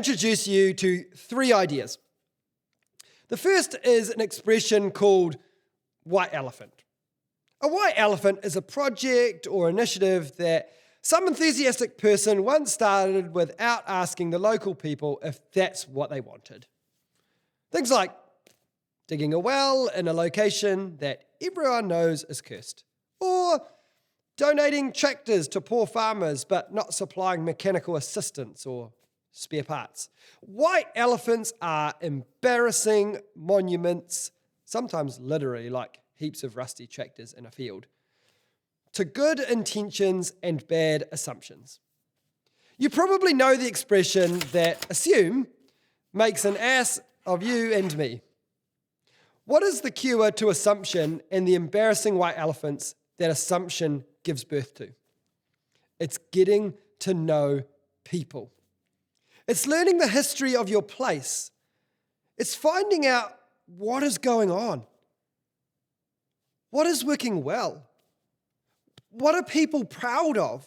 introduce you to 3 ideas. The first is an expression called white elephant. A white elephant is a project or initiative that some enthusiastic person once started without asking the local people if that's what they wanted. Things like digging a well in a location that everyone knows is cursed, or donating tractors to poor farmers but not supplying mechanical assistance or spare parts. White elephants are embarrassing monuments, sometimes literally like heaps of rusty tractors in a field, to good intentions and bad assumptions. You probably know the expression that assume makes an ass of you and me. What is the cure to assumption and the embarrassing white elephants that assumption gives birth to? It's getting to know people. It's learning the history of your place. It's finding out what is going on. What is working well? What are people proud of?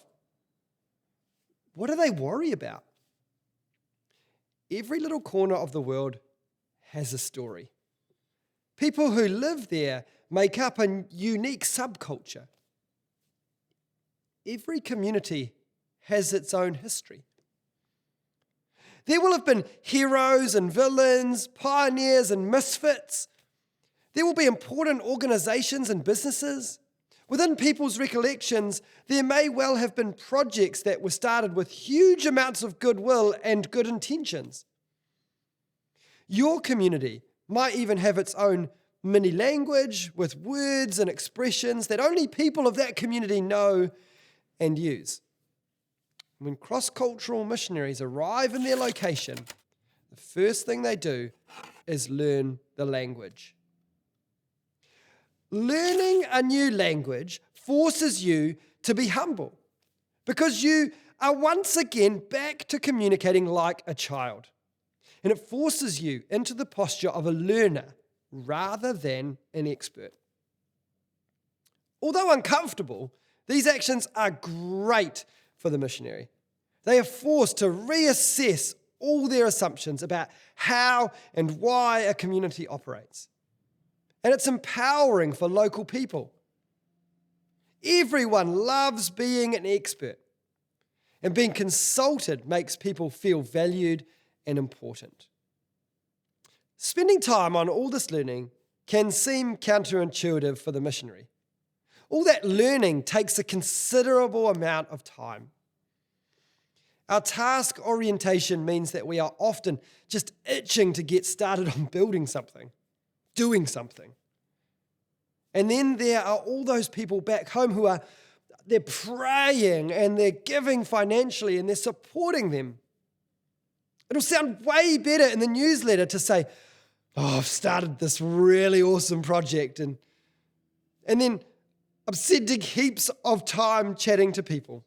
What do they worry about? Every little corner of the world has a story. People who live there make up a unique subculture. Every community has its own history. There will have been heroes and villains, pioneers and misfits. There will be important organizations and businesses. Within people's recollections, there may well have been projects that were started with huge amounts of goodwill and good intentions. Your community might even have its own mini language with words and expressions that only people of that community know and use. When cross-cultural missionaries arrive in their location, the first thing they do is learn the language. Learning a new language forces you to be humble because you are once again back to communicating like a child. And it forces you into the posture of a learner rather than an expert. Although uncomfortable, these actions are great for the missionary. They are forced to reassess all their assumptions about how and why a community operates. And it's empowering for local people. Everyone loves being an expert, and being consulted makes people feel valued and important. Spending time on all this learning can seem counterintuitive for the missionary. All that learning takes a considerable amount of time. Our task orientation means that we are often just itching to get started on building something, doing something. And then there are all those people back home they're praying and they're giving financially and they're supporting them. It'll sound way better in the newsletter to say, oh, I've started this really awesome project and then I'm spending heaps of time chatting to people.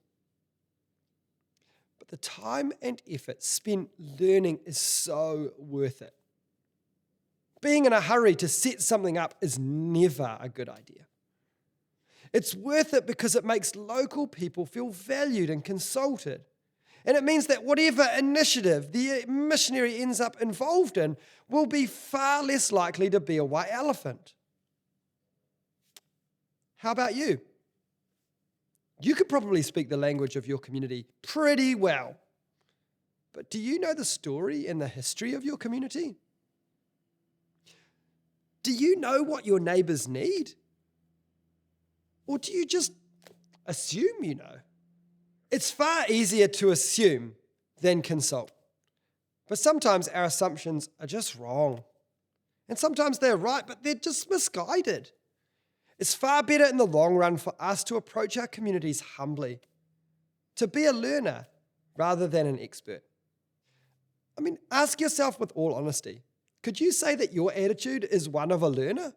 But the time and effort spent learning is so worth it. Being in a hurry to set something up is never a good idea. It's worth it because it makes local people feel valued and consulted. And it means that whatever initiative the missionary ends up involved in will be far less likely to be a white elephant. How about you? You could probably speak the language of your community pretty well. But do you know the story and the history of your community? Do you know what your neighbours need? Or do you just assume you know? It's far easier to assume than consult. But sometimes our assumptions are just wrong. And sometimes they're right, but they're just misguided. It's far better in the long run for us to approach our communities humbly, to be a learner rather than an expert. Ask yourself with all honesty, could you say that your attitude is one of a learner?